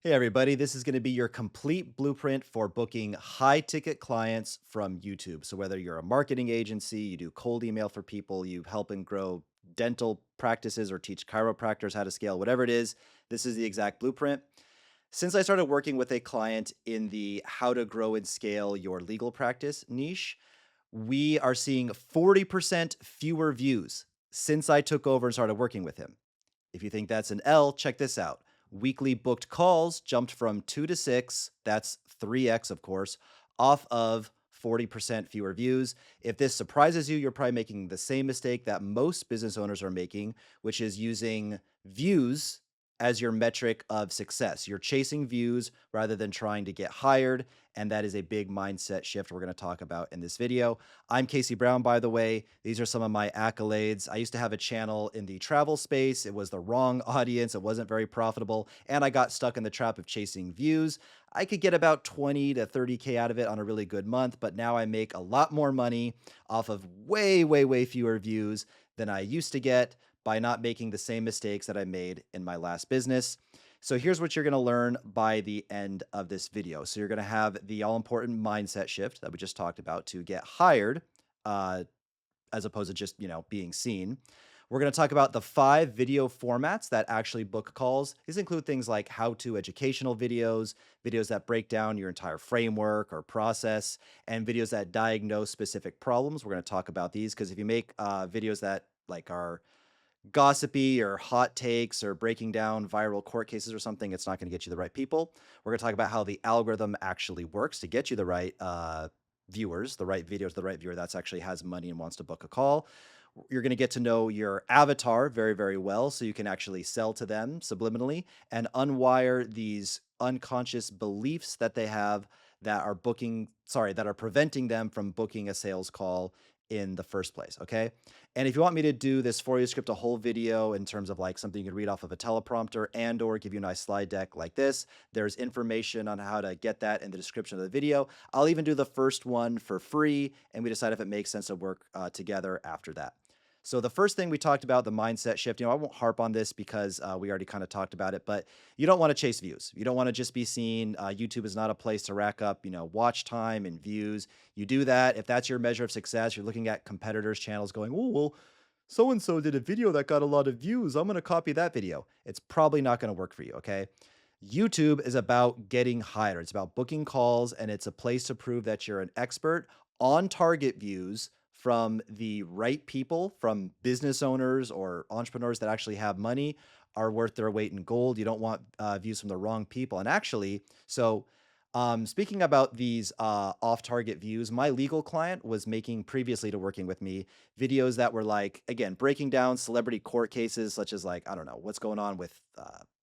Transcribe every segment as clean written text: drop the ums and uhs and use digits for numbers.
Hey, everybody, this is going to be your complete blueprint for booking high ticket clients from YouTube. So, whether you're a marketing agency, you do cold email for people, you help and grow dental practices or teach chiropractors how to scale, whatever it is, this is the exact blueprint. Since I started working with a client in the how to grow and scale your legal practice niche, we are seeing 40% fewer views since I took over and started working with him. If you think that's an L, check this out. Weekly booked calls jumped from 2 to 6, that's 3x, of course, off of 40% fewer views. If this surprises you, you're probably making the same mistake that most business owners are making, which is using views as your metric of success. You're chasing views rather than trying to get hired. And that is a big mindset shift we're going to talk about in this video. I'm Casey Brown, by the way. These are some of my accolades. I used to have a channel in the travel space. It was the wrong audience. It wasn't very profitable. And I got stuck in the trap of chasing views. I could get about 20 to 30K out of it on a really good month, but now I make a lot more money off of way, way, way fewer views than I used to get by not making the same mistakes that I made in my last business. So here's what you're going to learn by the end of this video. So you're going to have the all important mindset shift that we just talked about to get hired, uh, as opposed to just, being seen. We're going to talk about the 5 video formats that actually book calls. These include things like how-to educational videos, videos that break down your entire framework or process, and videos that diagnose specific problems. We're going to talk about these because if you make videos that like are gossipy or hot takes or breaking down viral court cases or something, it's not going to get you the right people. We're going to talk about how the algorithm actually works to get you the right viewers, the right videos, the right viewer that's actually has money and wants to book a call. You're going to get to know your avatar very, very well so you can actually sell to them subliminally and unwire these unconscious beliefs that they have that are that are preventing them from booking a sales call in the first place. Okay. And if you want me to do this for you, script a whole video in terms of like something you can read off of a teleprompter and or give you a nice slide deck like this, there's information on how to get that in the description of the video. I'll even do the first one for free, and we decide if it makes sense to work together after that. So the first thing we talked about, the mindset shift, I won't harp on this because we already kind of talked about it, but you don't want to chase views. You don't want to just be seen. YouTube is not a place to rack up, watch time and views. You do that. If that's your measure of success, you're looking at competitors' channels going, oh, well, so and so did a video that got a lot of views. I'm going to copy that video. It's probably not going to work for you. Okay. YouTube is about getting hired. It's about booking calls, and it's a place to prove that you're an expert on target views from the right people, from business owners or entrepreneurs that actually have money, are worth their weight in gold. You don't want views from the wrong people. And actually, speaking about these off-target views, my legal client was making previously to working with me videos that were like, again, breaking down celebrity court cases, such as like, I don't know, what's going on with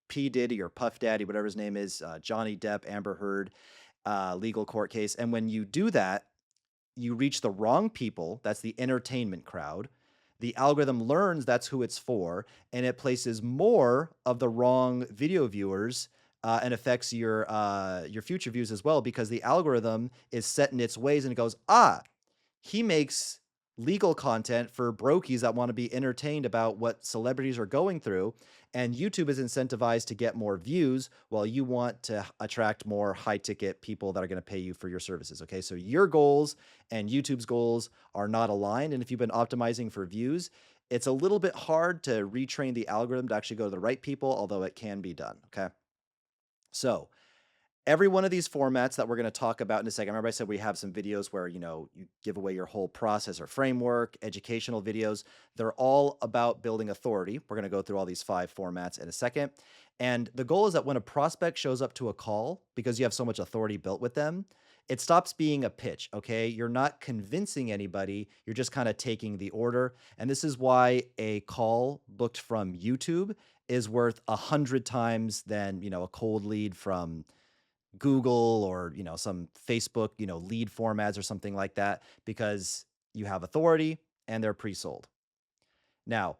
P. Diddy or Puff Daddy, whatever his name is, Johnny Depp, Amber Heard, legal court case. And when you do that, you reach the wrong people. That's the entertainment crowd. The algorithm learns that's who it's for, and it places more of the wrong video viewers and affects your future views as well because the algorithm is set in its ways and it goes, he makes legal content for brokies that want to be entertained about what celebrities are going through. And YouTube is incentivized to get more views while you want to attract more high ticket people that are going to pay you for your services. Okay. So your goals and YouTube's goals are not aligned. And if you've been optimizing for views, it's a little bit hard to retrain the algorithm to actually go to the right people, although it can be done. Okay. So, every one of these formats that we're going to talk about in a second. Remember, I said we have some videos where, you give away your whole process or framework, educational videos. They're all about building authority. We're going to go through all these 5 formats in a second. And the goal is that when a prospect shows up to a call, because you have so much authority built with them, it stops being a pitch. Okay. You're not convincing anybody. You're just kind of taking the order. And this is why a call booked from YouTube is worth 100 times than, a cold lead from Google or, some Facebook, lead formats or something like that, because you have authority and they're pre-sold. Now,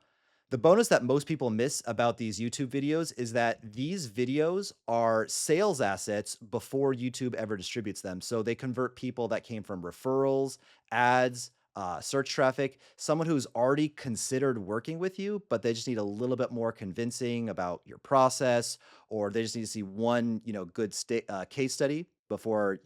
the bonus that most people miss about these YouTube videos is that these videos are sales assets before YouTube ever distributes them. So they convert people that came from referrals, ads, search traffic, someone who's already considered working with you, but they just need a little bit more convincing about your process, or they just need to see one, good case study before,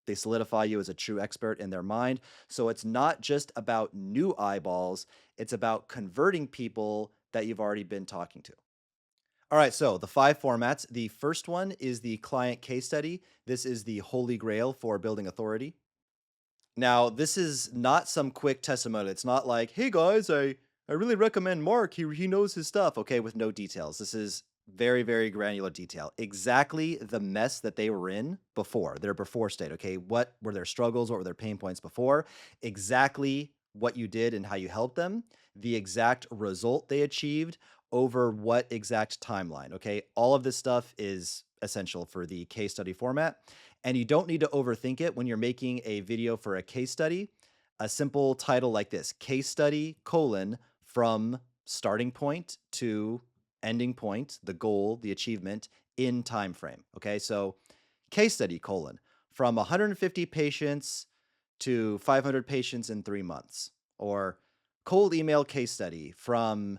they solidify you as a true expert in their mind. So it's not just about new eyeballs, it's about converting people that you've already been talking to. All right, so the five formats. The first one is the client case study. This is the holy grail for building authority. Now, this is not some quick testimonial. It's not like, "Hey guys, I really recommend Mark. He knows his stuff." Okay, with no details. This is very very granular detail. Exactly the mess that they were in before, their before state, okay? What were their struggles? What were their pain points before? Exactly what you did and how you helped them, the exact result they achieved over what exact timeline, okay? All of this stuff is essential for the case study format. And you don't need to overthink it when you're making a video for a case study. A simple title like this, case study colon from starting point to ending point, the goal, the achievement in time frame. Okay, so case study colon from 150 patients to 500 patients in 3 months, or cold email case study from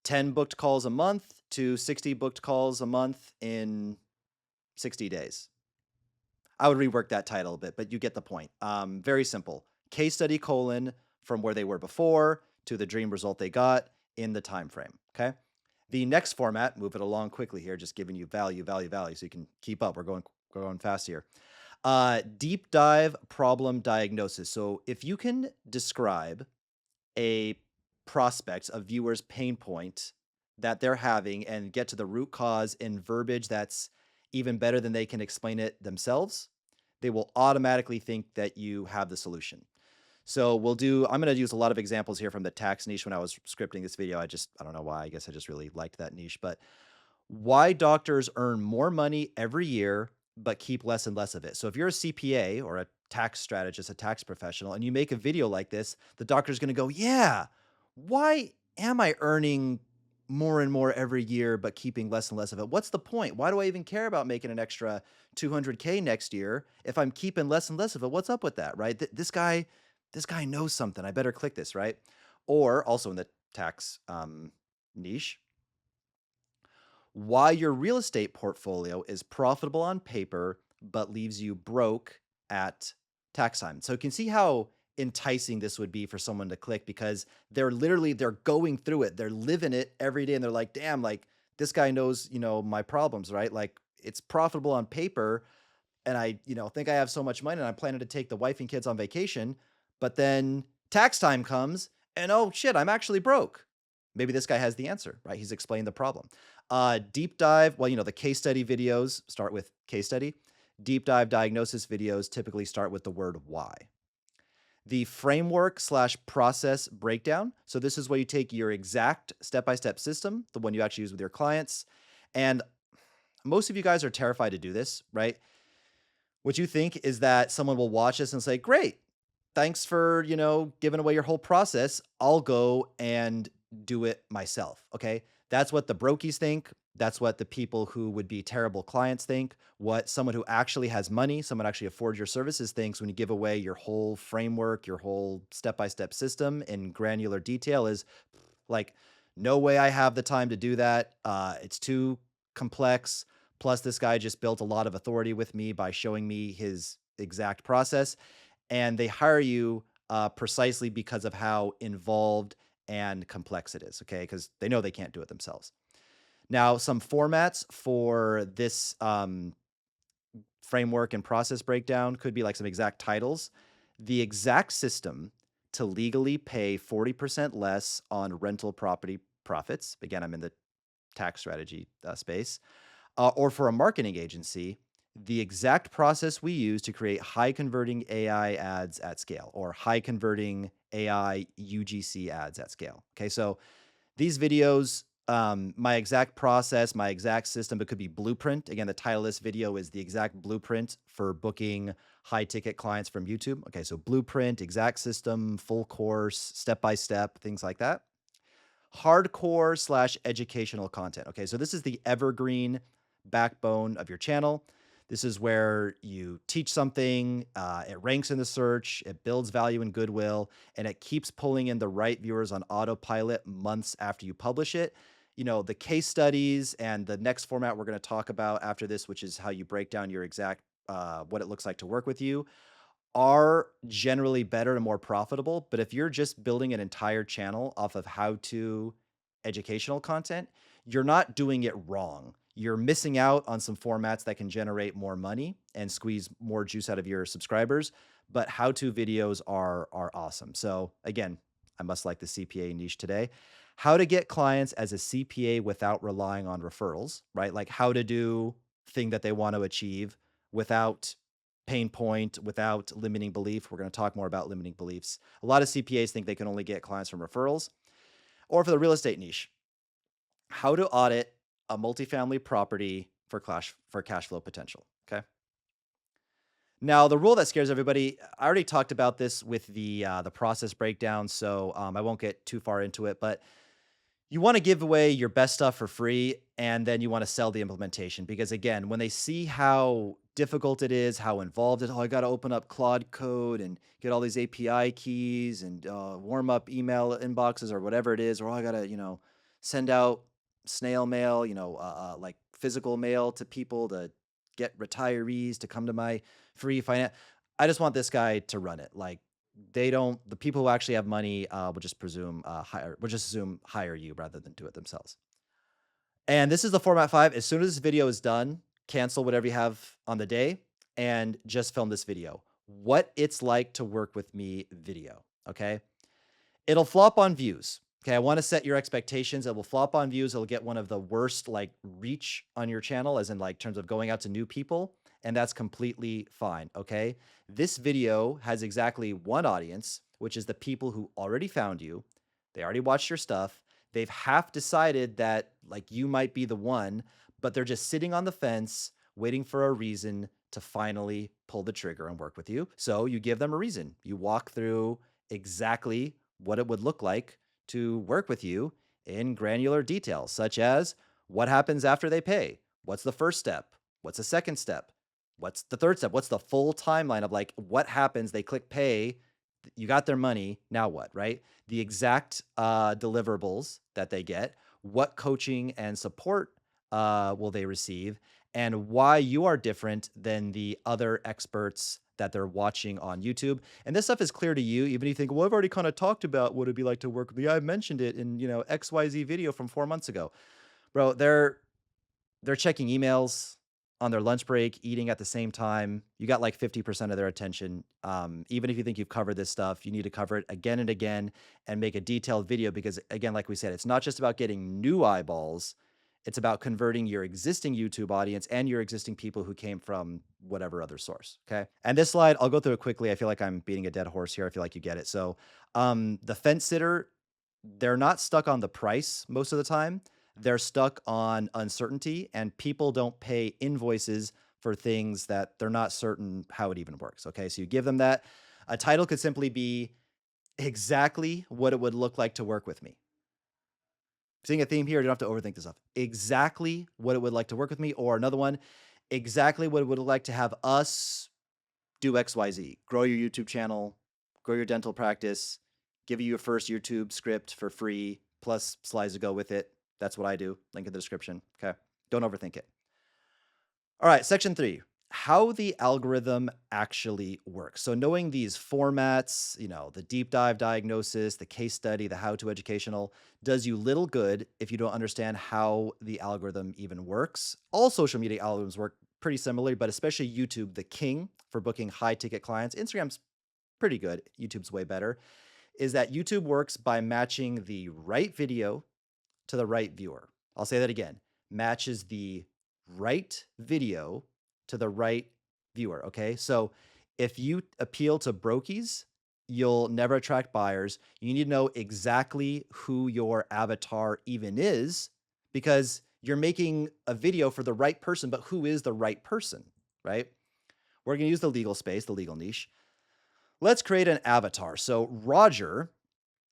10 booked calls a month to 60 booked calls a month in 60 days. I would rework that title a bit, but you get the point. Very simple. Case study colon from where they were before to the dream result they got in the time frame. Okay. The next format, move it along quickly here, just giving you value, value, value, so you can keep up. We're going fast here. Deep dive problem diagnosis. So if you can describe a prospect, a viewer's pain point that they're having and get to the root cause in verbiage that's even better than they can explain it themselves, they will automatically think that you have the solution. So I'm going to use a lot of examples here from the tax niche when I was scripting this video. I don't know why. I guess I just really liked that niche, but why doctors earn more money every year but keep less and less of it. So if you're a CPA or a tax strategist, a tax professional, and you make a video like this, the doctor's going to go, "Yeah, why am I earning more and more every year but keeping less and less of it? What's the point? Why do I even care about making an extra 200K next year if I'm keeping less and less of it? What's up with that?" Right? This guy knows something. I better click this, right? Or also in the tax niche, why your real estate portfolio is profitable on paper but leaves you broke at tax time. So you can see how enticing this would be for someone to click, because they're going through it. They're living it every day and they're like, "Damn, like this guy knows, my problems, right? Like it's profitable on paper, and I, think I have so much money and I'm planning to take the wife and kids on vacation, but then tax time comes and oh shit, I'm actually broke." Maybe this guy has the answer, right? He's explained the problem. Deep dive, well, the case study videos start with case study. Deep dive diagnosis videos typically start with the word why. The framework slash process breakdown. So this is where you take your exact step-by-step system, the one you actually use with your clients. And most of you guys are terrified to do this, right? What you think is that someone will watch this and say, "Great, thanks for, giving away your whole process. I'll go and do it myself." Okay. That's what the brokies think. That's what the people who would be terrible clients think. What someone who actually has money, someone actually affords your services, thinks when you give away your whole framework, your whole step by step system in granular detail is like, "No way I have the time to do that. It's too complex. Plus, this guy just built a lot of authority with me by showing me his exact process." And they hire you precisely because of how involved and complex it is. Okay, because they know they can't do it themselves. Now, some formats for this framework and process breakdown could be like some exact titles. The exact system to legally pay 40% less on rental property profits. Again, I'm in the tax strategy space. Or for a marketing agency, the exact process we use to create high converting AI ads at scale, or high converting AI UGC ads at scale. Okay, so these videos, my exact process, my exact system, it could be blueprint. Again, the title of this video is the exact blueprint for booking high ticket clients from YouTube. Okay, so blueprint, exact system, full course, step by step, things like that. Hardcore slash educational content. Okay, so this is the evergreen backbone of your channel. This is where you teach something, it ranks in the search, it builds value and goodwill, and it keeps pulling in the right viewers on autopilot months after you publish it. The case studies and the next format we're going to talk about after this, which is how you break down your exact what it looks like to work with you, are generally better and more profitable. But if you're just building an entire channel off of how to educational content, you're not doing it wrong. You're missing out on some formats that can generate more money and squeeze more juice out of your subscribers. But how to videos are awesome. So again, I must like the CPA niche today. How to get clients as a CPA without relying on referrals, right? Like how to do thing that they want to achieve without pain point, without limiting belief. We're going to talk more about limiting beliefs. A lot of CPAs think they can only get clients from referrals. Or for the real estate niche, how to audit a multifamily property for cash flow potential. Okay. Now, the rule that scares everybody, I already talked about this with the process breakdown, so I won't get too far into it. But you want to give away your best stuff for free, and then you want to sell the implementation because, again, when they see how difficult it is, how involved it, oh, I got to open up Claude Code and get all these API keys and warm up email inboxes or whatever it is, or I got to, send out snail mail, like physical mail to people to get retirees to come to my free finance. I just want this guy to run it. Like, the people who actually have money will just assume hire you rather than do it themselves. And this is the format 5. As soon as this video is done, cancel whatever you have on the day and just film this video. What it's like to work with me video. Okay. It'll flop on views. Okay, I want to set your expectations. It will flop on views. It'll get one of the worst like reach on your channel, as in like terms of going out to new people, and that's completely fine. Okay, this video has exactly one audience, which is the people who already found you. They already watched your stuff. They've half decided that like you might be the one, but they're just sitting on the fence, waiting for a reason to finally pull the trigger and work with you. So you give them a reason. You walk through exactly what it would look like to work with you in granular details, such as what happens after they pay, what's the first step, what's the second step, what's the third step, what's the full timeline of like what happens, they click pay, you got their money, now what, right? The exact deliverables that they get, what coaching and support will they receive, and why you are different than the other experts that they're watching on YouTube. And this stuff is clear to you, even if you think, well, I've already kind of talked about what it'd be like to work with me. I mentioned it in, XYZ video from 4 months ago. Bro, they're checking emails on their lunch break, eating at the same time. You got like 50% of their attention. Even if you think you've covered this stuff, you need to cover it again and again and make a detailed video because, again, like we said, it's not just about getting new eyeballs. It's about converting your existing YouTube audience and your existing people who came from whatever other source. Okay. And this slide, I'll go through it quickly. I feel like I'm beating a dead horse here. I feel like you get it. So, the fence sitter, they're not stuck on the price most of the time. They're stuck on uncertainty, and people don't pay invoices for things that they're not certain how it even works. Okay. So you give them that. A title could simply be exactly what it would look like to work with me. Seeing a theme here, you don't have to overthink this stuff. Exactly what it would like to work with me, or another one, exactly what it would like to have us do XYZ. Grow your YouTube channel, grow your dental practice, give you your first YouTube script for free, plus slides to go with it. That's what I do. Link in the description. Okay. Don't overthink it. All right, section 3, how the algorithm actually works. So knowing these formats, the deep dive diagnosis, the case study, the how-to educational does you little good if you don't understand how the algorithm even works. All social media algorithms work pretty similarly, but especially YouTube, the king for booking high-ticket clients. Instagram's pretty good. YouTube's way better. Is that YouTube works by matching the right video to the right viewer. I'll say that again. Matches the right video to the right viewer. Okay. So if you appeal to brokies, you'll never attract buyers. You need to know exactly who your avatar even is because you're making a video for the right person, but who is the right person, right? We're going to use the legal space, the legal niche. Let's create an avatar. So Roger,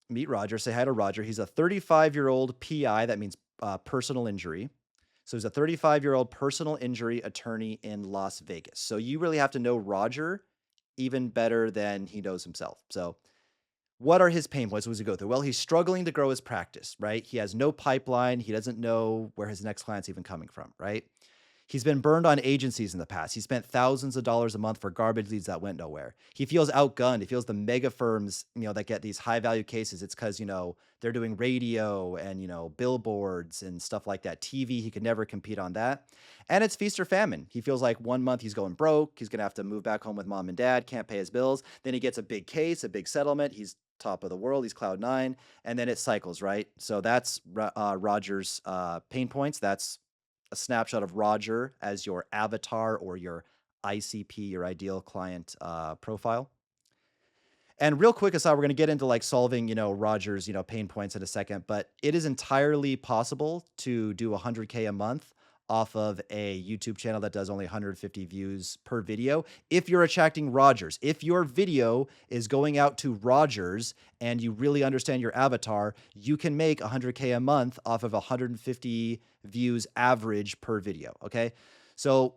meet Roger, say hi to Roger. He's a 35-year-old PI. That means personal injury. So he's a 35-year-old personal injury attorney in Las Vegas. So you really have to know Roger even better than he knows himself. So what are his pain points? What does he go through? Well, he's struggling to grow his practice, right? He has no pipeline. He doesn't know where his next client's even coming from, right? He's been burned on agencies in the past. He spent thousands of dollars a month for garbage leads that went nowhere. He feels outgunned. He feels the mega firms, that get these high value cases. It's because, they're doing radio and, billboards and stuff like that. TV, he could never compete on that. And it's feast or famine. He feels like one month he's going broke. He's going to have to move back home with mom and dad, can't pay his bills. Then he gets a big case, a big settlement. He's top of the world. He's cloud nine. And then it cycles, right? So that's Roger's pain points. That's a snapshot of Roger as your avatar or your ICP, your ideal client profile. And real quick aside, we're going to get into like solving, Roger's, pain points in a second, but it is entirely possible to do 100K a month off of a YouTube channel that does only 150 views per video. If you're attracting Rogers, if your video is going out to Rogers and you really understand your avatar, you can make 100K a month off of 150 views average per video. Okay. So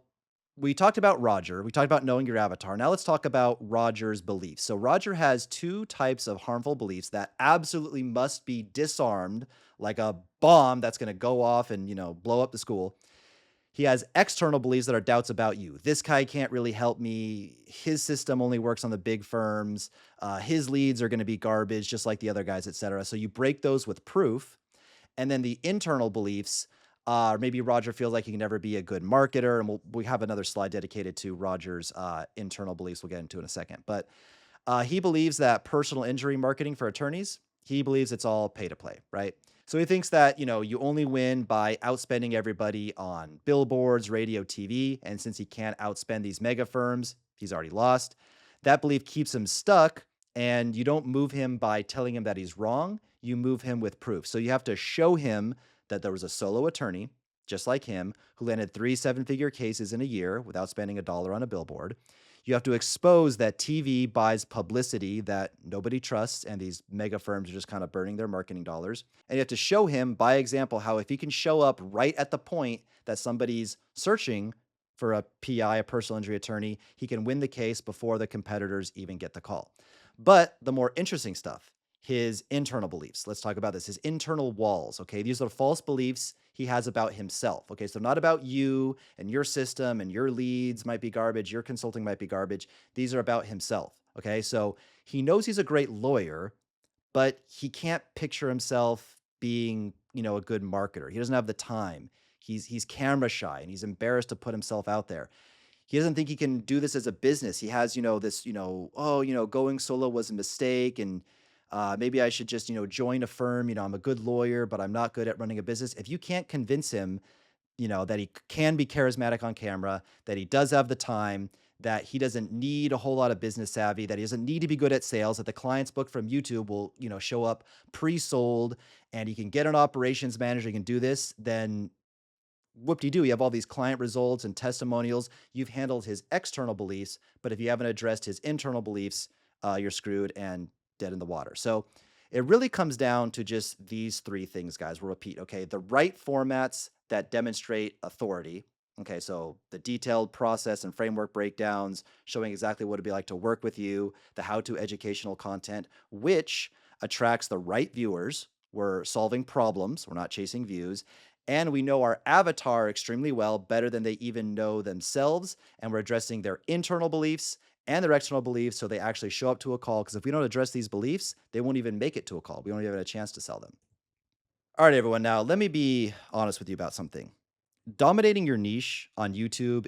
we talked about Roger. We talked about knowing your avatar. Now let's talk about Roger's beliefs. So Roger has two types of harmful beliefs that absolutely must be disarmed, like a bomb that's going to go off and, blow up the school. He has external beliefs that are doubts about you. This guy can't really help me. His system only works on the big firms. His leads are going to be garbage, just like the other guys, etc. So you break those with proof. And then the internal beliefs, maybe Roger feels like he can never be a good marketer. And we have another slide dedicated to Roger's internal beliefs we'll get into in a second. But he believes that personal injury marketing for attorneys, he believes it's all pay to play, right? So he thinks that, you only win by outspending everybody on billboards, radio, TV. And since he can't outspend these mega firms, he's already lost. That belief keeps him stuck. And you don't move him by telling him that he's wrong. You move him with proof. So you have to show him that there was a solo attorney, just like him, who landed 3 7-figure cases in a year without spending a dollar on a billboard. You have to expose that TV buys publicity that nobody trusts, and these mega firms are just kind of burning their marketing dollars. And you have to show him by example how if he can show up right at the point that somebody's searching for a PI, a personal injury attorney, he can win the case before the competitors even get the call. But the more interesting stuff, his internal beliefs. Let's talk about this. His internal walls. Okay. These are false beliefs he has about himself. Okay. So, not about you and your system and your leads might be garbage. Your consulting might be garbage. These are about himself. Okay. So, he knows he's a great lawyer, but he can't picture himself being, a good marketer. He doesn't have the time. He's camera shy and he's embarrassed to put himself out there. He doesn't think he can do this as a business. He has, this, going solo was a mistake and maybe I should just, join a firm. I'm a good lawyer, but I'm not good at running a business. If you can't convince him, that he can be charismatic on camera, that he does have the time, that he doesn't need a whole lot of business savvy, that he doesn't need to be good at sales, that the clients booked from YouTube will, show up pre-sold and he can get an operations manager, he can do this, then whoop-de-doo, you have all these client results and testimonials. You've handled his external beliefs, but if you haven't addressed his internal beliefs, you're screwed and dead in the water. So it really comes down to just these three things, guys. We'll repeat, okay? The right formats that demonstrate authority. Okay, so the detailed process and framework breakdowns showing exactly what it'd be like to work with you, the how-to educational content, which attracts the right viewers. We're solving problems. We're not chasing views. And we know our avatar extremely well, better than they even know themselves. And we're addressing their internal beliefs and their external beliefs so they actually show up to a call. Because if we don't address these beliefs, they won't even make it to a call. We don't even have a chance to sell them. All right, everyone. Now, let me be honest with you about something. Dominating your niche on YouTube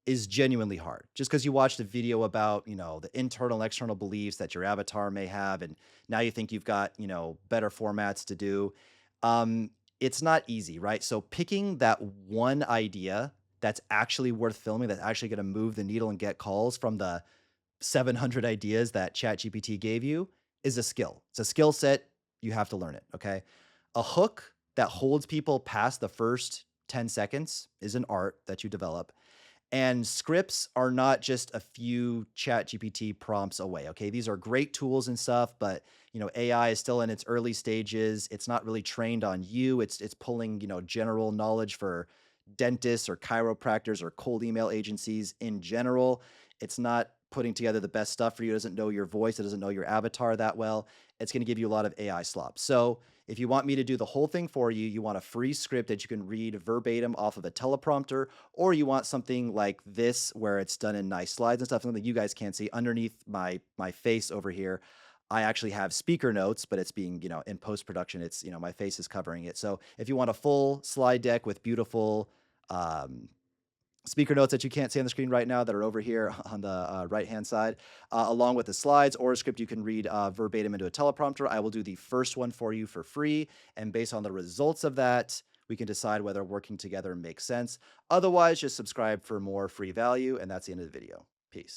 is genuinely hard. Just because you watched a video about, the internal and external beliefs that your avatar may have, and now you think you've got, better formats to do. It's not easy, right? So picking that one idea that's actually worth filming, that's actually going to move the needle and get calls from the 700 ideas that ChatGPT gave you is a skill. It's a skill set. You have to learn it. Okay. A hook that holds people past the first 10 seconds is an art that you develop. And scripts are not just a few ChatGPT prompts away. Okay. These are great tools and stuff, but AI is still in its early stages. It's not really trained on you. It's pulling, general knowledge for dentists or chiropractors or cold email agencies in general. It's not putting together the best stuff for you. It doesn't know your voice. It doesn't know your avatar that well. It's going to give you a lot of AI slop. So if you want me to do the whole thing for you, you want a free script that you can read verbatim off of a teleprompter, or you want something like this where it's done in nice slides and stuff, something you guys can't see underneath my face over here. I actually have speaker notes, but it's being, in post production, it's, my face is covering it. So if you want a full slide deck with beautiful um, speaker notes that you can't see on the screen right now that are over here on the right hand side, along with the slides or a script you can read verbatim into a teleprompter, I will do the first one for you for free. And based on the results of that, we can decide whether working together makes sense. Otherwise, just subscribe for more free value. And that's the end of the video. Peace.